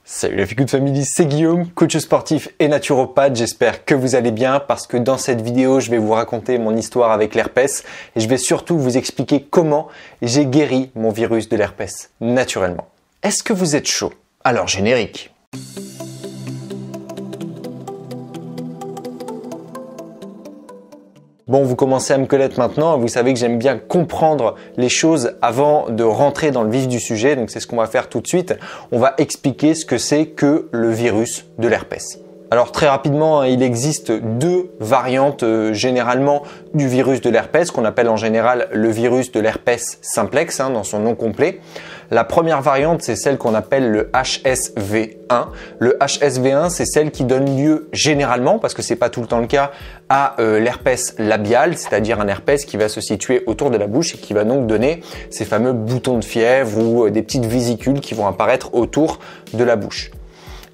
Salut la Feel Good Family, c'est Guillaume, coach sportif et naturopathe. J'espère que vous allez bien parce que dans cette vidéo, je vais vous raconter mon histoire avec l'herpès et je vais surtout vous expliquer comment j'ai guéri mon virus de l'herpès naturellement. Est-ce que vous êtes chaud? Alors générique. Bon, vous commencez à me connaître maintenant, vous savez que j'aime bien comprendre les choses avant de rentrer dans le vif du sujet, donc c'est ce qu'on va faire tout de suite. On va expliquer ce que c'est que le virus de l'herpès. Alors très rapidement, il existe deux variantes généralement du virus de l'herpès qu'on appelle en général le virus de l'herpès simplex dans son nom complet. La première variante, c'est celle qu'on appelle le HSV1. Le HSV1, c'est celle qui donne lieu généralement, parce que c'est pas tout le temps le cas, à l'herpès labial, c'est-à-dire un herpès qui va se situer autour de la bouche et qui va donc donner ces fameux boutons de fièvre ou des petites vésicules qui vont apparaître autour de la bouche.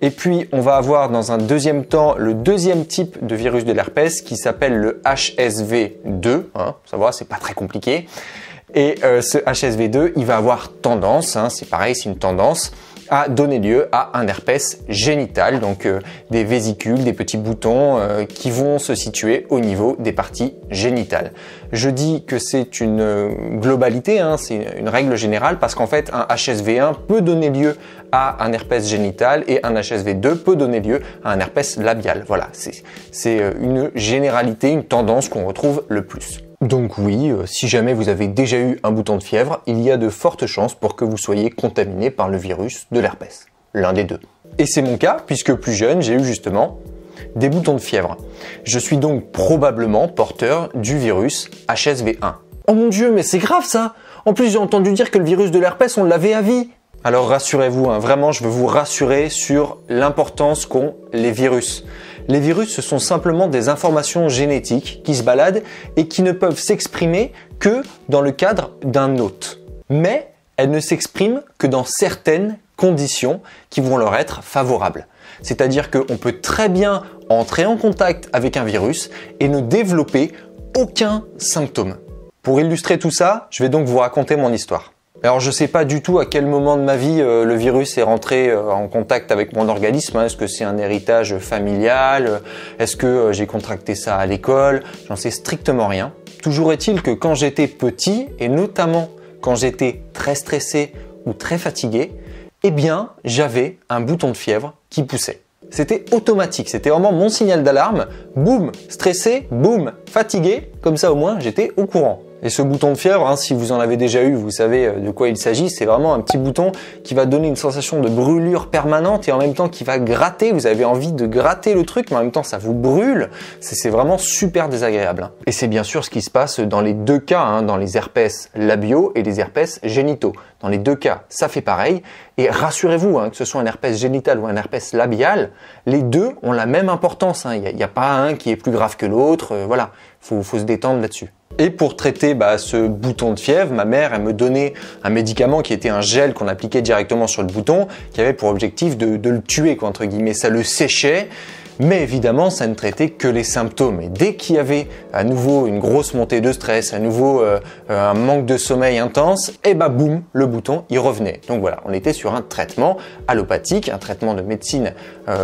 Et puis, on va avoir dans un deuxième temps le deuxième type de virus de l'herpès qui s'appelle le HSV2. Ça va, c'est pas très compliqué. Et ce HSV2, il va avoir tendance, c'est pareil, c'est une tendance, à donner lieu à un herpès génital, donc des vésicules, des petits boutons qui vont se situer au niveau des parties génitales. Je dis que c'est une globalité, c'est une règle générale parce qu'en fait un HSV1 peut donner lieu à un herpès génital et un HSV2 peut donner lieu à un herpès labial. Voilà, c'est une généralité, une tendance qu'on retrouve le plus. Donc oui, si jamais vous avez déjà eu un bouton de fièvre, il y a de fortes chances pour que vous soyez contaminé par le virus de l'herpès. L'un des deux. Et c'est mon cas, puisque plus jeune, j'ai eu justement des boutons de fièvre. Je suis donc probablement porteur du virus HSV1. Oh mon Dieu, mais c'est grave ça! En plus, j'ai entendu dire que le virus de l'herpès, on l'avait à vie. Alors rassurez-vous, vraiment, je veux vous rassurer sur l'importance qu'ont les virus. Les virus, ce sont simplement des informations génétiques qui se baladent et qui ne peuvent s'exprimer que dans le cadre d'un hôte. Mais elles ne s'expriment que dans certaines conditions qui vont leur être favorables. C'est-à-dire qu'on peut très bien entrer en contact avec un virus et ne développer aucun symptôme. Pour illustrer tout ça, je vais donc vous raconter mon histoire. Alors je ne sais pas du tout à quel moment de ma vie le virus est rentré en contact avec mon organisme. Est-ce que c'est un héritage familial? Est-ce que j'ai contracté ça à l'école? J'en sais strictement rien. Toujours est-il que quand j'étais petit, et notamment quand j'étais très stressé ou très fatigué, eh bien j'avais un bouton de fièvre qui poussait. C'était automatique, c'était vraiment mon signal d'alarme. Boum, stressé, boum, fatigué, comme ça au moins j'étais au courant. Et ce bouton de fièvre, si vous en avez déjà eu, vous savez de quoi il s'agit. C'est vraiment un petit bouton qui va donner une sensation de brûlure permanente et en même temps qui va gratter. Vous avez envie de gratter le truc, mais en même temps ça vous brûle. C'est vraiment super désagréable. Et c'est bien sûr ce qui se passe dans les deux cas, dans les herpès labiaux et les herpès génitaux. Dans les deux cas, ça fait pareil. Et rassurez-vous, que ce soit un herpès génital ou un herpès labial, les deux ont la même importance. Il n'y a pas un qui est plus grave que l'autre. Voilà, faut se détendre là-dessus. Et pour traiter ce bouton de fièvre, ma mère elle me donnait un médicament qui était un gel qu'on appliquait directement sur le bouton, qui avait pour objectif de le tuer, entre guillemets. Ça le séchait, mais évidemment ça ne traitait que les symptômes. Et dès qu'il y avait à nouveau une grosse montée de stress, à nouveau un manque de sommeil intense, et boum, le bouton il revenait. Donc voilà, on était sur un traitement allopathique, un traitement de médecine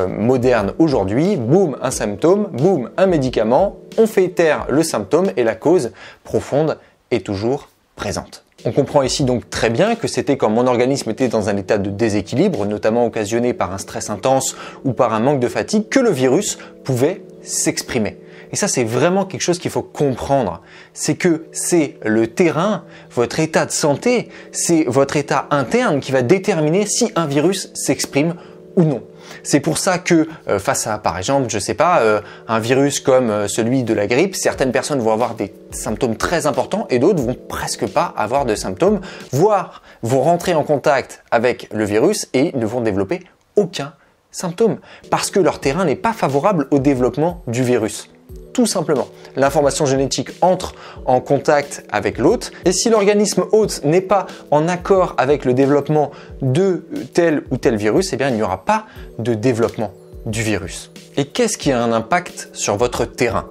moderne aujourd'hui. Boum, un symptôme, boum, un médicament. On fait taire le symptôme et la cause profonde est toujours présente. On comprend ici donc très bien que c'était quand mon organisme était dans un état de déséquilibre, notamment occasionné par un stress intense ou par un manque de fatigue, que le virus pouvait s'exprimer. Et ça, c'est vraiment quelque chose qu'il faut comprendre. C'est que c'est le terrain, votre état de santé, c'est votre état interne qui va déterminer si un virus s'exprime ou non. C'est pour ça que face à, par exemple, je sais pas, un virus comme celui de la grippe, certaines personnes vont avoir des symptômes très importants et d'autres vont presque pas avoir de symptômes, voire vont rentrer en contact avec le virus et ne vont développer aucun symptôme parce que leur terrain n'est pas favorable au développement du virus. Tout simplement, l'information génétique entre en contact avec l'hôte et si l'organisme hôte n'est pas en accord avec le développement de tel ou tel virus, il n'y aura pas de développement du virus. Et qu'est-ce qui a un impact sur votre terrain?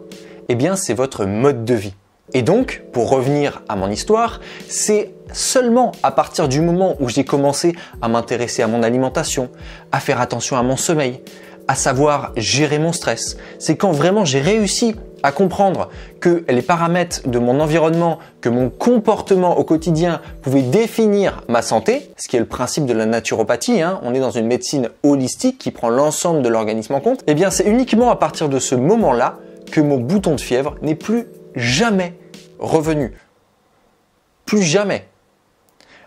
C'est votre mode de vie. Et donc, pour revenir à mon histoire, c'est seulement à partir du moment où j'ai commencé à m'intéresser à mon alimentation, à faire attention à mon sommeil, à savoir gérer mon stress, c'est quand vraiment j'ai réussi à comprendre que les paramètres de mon environnement, que mon comportement au quotidien pouvaient définir ma santé, ce qui est le principe de la naturopathie, hein, on est dans une médecine holistique qui prend l'ensemble de l'organisme en compte, et bien c'est uniquement à partir de ce moment-là que mon bouton de fièvre n'est plus jamais revenu. Plus jamais.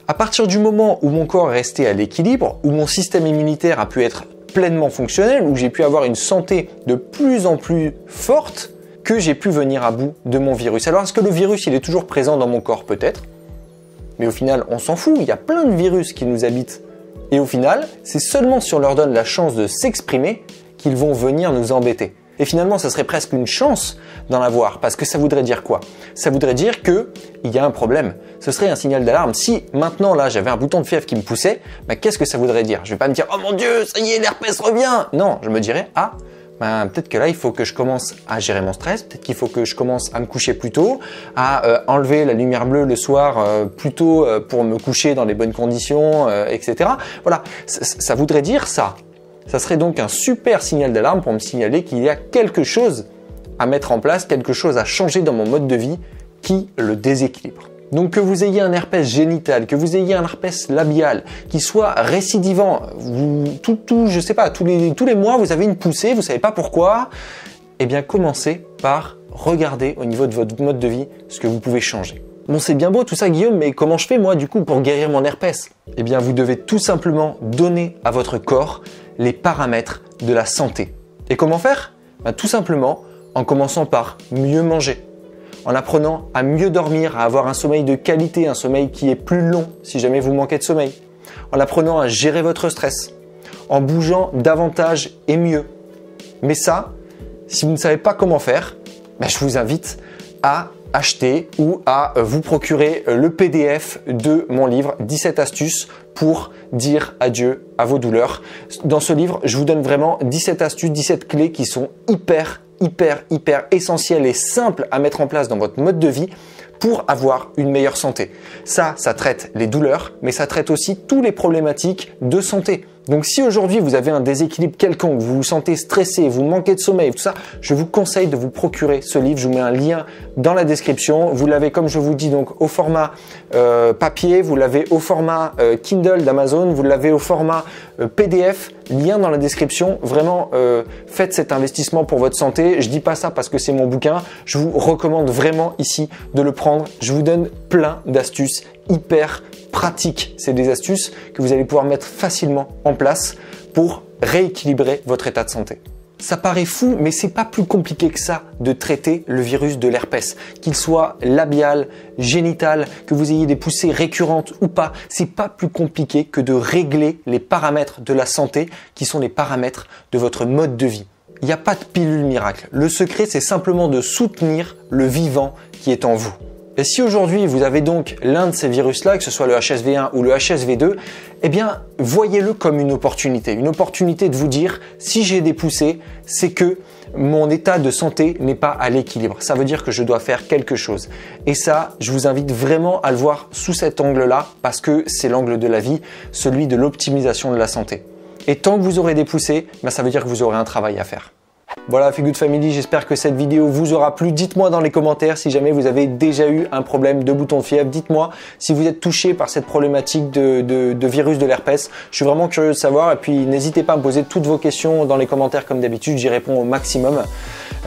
À partir du moment où mon corps est resté à l'équilibre, où mon système immunitaire a pu être pleinement fonctionnel, où j'ai pu avoir une santé de plus en plus forte, que j'ai pu venir à bout de mon virus. Alors est-ce que le virus il est toujours présent dans mon corps? Peut-être. Mais au final, on s'en fout, il y a plein de virus qui nous habitent. Et au final, c'est seulement si on leur donne la chance de s'exprimer qu'ils vont venir nous embêter. Et finalement, ça serait presque une chance d'en avoir, parce que ça voudrait dire quoi? Ça voudrait dire qu'il y a un problème. Ce serait un signal d'alarme. Si maintenant, là, j'avais un bouton de fièvre qui me poussait, bah, qu'est-ce que ça voudrait dire? Je vais pas me dire « Oh mon Dieu, ça y est, l'herpès revient !» Non, je me dirais « Ah, ben, peut-être que là, il faut que je commence à gérer mon stress, peut-être qu'il faut que je commence à me coucher plus tôt, à enlever la lumière bleue le soir plus tôt pour me coucher dans les bonnes conditions, etc. » Voilà, ça voudrait dire ça. Ça serait donc un super signal d'alarme pour me signaler qu'il y a quelque chose à mettre en place, quelque chose à changer dans mon mode de vie qui le déséquilibre. Donc que vous ayez un herpès génital, que vous ayez un herpès labial, qui soit récidivant, je sais pas, tous les mois vous avez une poussée, vous savez pas pourquoi, eh bien commencez par regarder au niveau de votre mode de vie ce que vous pouvez changer. Bon, c'est bien beau tout ça Guillaume, mais comment je fais moi du coup pour guérir mon herpès? Eh bien vous devez tout simplement donner à votre corps les paramètres de la santé. Et comment faire? Tout simplement en commençant par mieux manger, en apprenant à mieux dormir, à avoir un sommeil de qualité, un sommeil qui est plus long si jamais vous manquez de sommeil, en apprenant à gérer votre stress, en bougeant davantage et mieux. Mais ça, si vous ne savez pas comment faire, je vous invite à acheter ou à vous procurer le PDF de mon livre 17 astuces pour dire adieu à vos douleurs. Dans ce livre, je vous donne vraiment 17 astuces, 17 clés qui sont hyper essentielles et simples à mettre en place dans votre mode de vie pour avoir une meilleure santé. Ça traite les douleurs, mais ça traite aussi toutes les problématiques de santé. Donc si aujourd'hui vous avez un déséquilibre quelconque, vous vous sentez stressé, vous manquez de sommeil, tout ça, je vous conseille de vous procurer ce livre. Je vous mets un lien dans la description. Vous l'avez, comme je vous dis, donc au format papier, vous l'avez au format Kindle d'Amazon, vous l'avez au format PDF, lien dans la description. Vraiment, faites cet investissement pour votre santé. Je dis pas ça parce que c'est mon bouquin. Je vous recommande vraiment ici de le prendre. Je vous donne plein d'astuces hyper pratiques. C'est des astuces que vous allez pouvoir mettre facilement en place pour rééquilibrer votre état de santé. Ça paraît fou, mais c'est pas plus compliqué que ça de traiter le virus de l'herpès. Qu'il soit labial, génital, que vous ayez des poussées récurrentes ou pas, c'est pas plus compliqué que de régler les paramètres de la santé qui sont les paramètres de votre mode de vie. Il n'y a pas de pilule miracle. Le secret, c'est simplement de soutenir le vivant qui est en vous. Et si aujourd'hui vous avez donc l'un de ces virus-là, que ce soit le HSV1 ou le HSV2, eh bien voyez-le comme une opportunité de vous dire si j'ai des poussées, c'est que mon état de santé n'est pas à l'équilibre. Ça veut dire que je dois faire quelque chose. Et ça, je vous invite vraiment à le voir sous cet angle-là parce que c'est l'angle de la vie, celui de l'optimisation de la santé. Et tant que vous aurez des poussées, ça veut dire que vous aurez un travail à faire. Voilà Feel Good Family, j'espère que cette vidéo vous aura plu. Dites-moi dans les commentaires si jamais vous avez déjà eu un problème de bouton de fièvre. Dites-moi si vous êtes touché par cette problématique de virus de l'herpès. Je suis vraiment curieux de savoir et puis n'hésitez pas à me poser toutes vos questions dans les commentaires comme d'habitude, j'y réponds au maximum.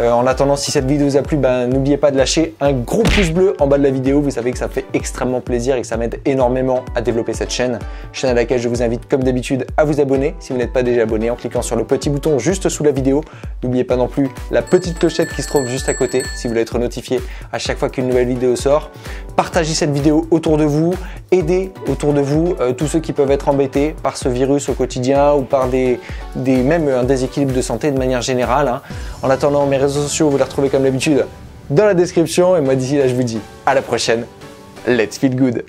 En attendant, si cette vidéo vous a plu, n'oubliez pas de lâcher un gros pouce bleu en bas de la vidéo. Vous savez que ça fait extrêmement plaisir et que ça m'aide énormément à développer cette chaîne à laquelle je vous invite comme d'habitude à vous abonner si vous n'êtes pas déjà abonné en cliquant sur le petit bouton juste sous la vidéo. N'oubliez pas non plus la petite clochette qui se trouve juste à côté si vous voulez être notifié à chaque fois qu'une nouvelle vidéo sort. Partagez cette vidéo autour de vous, aidez autour de vous tous ceux qui peuvent être embêtés par ce virus au quotidien ou par même un déséquilibre de santé de manière générale. En attendant, mes réseaux sociaux, vous les retrouvez comme d'habitude dans la description et moi d'ici là je vous dis à la prochaine. Let's feel good!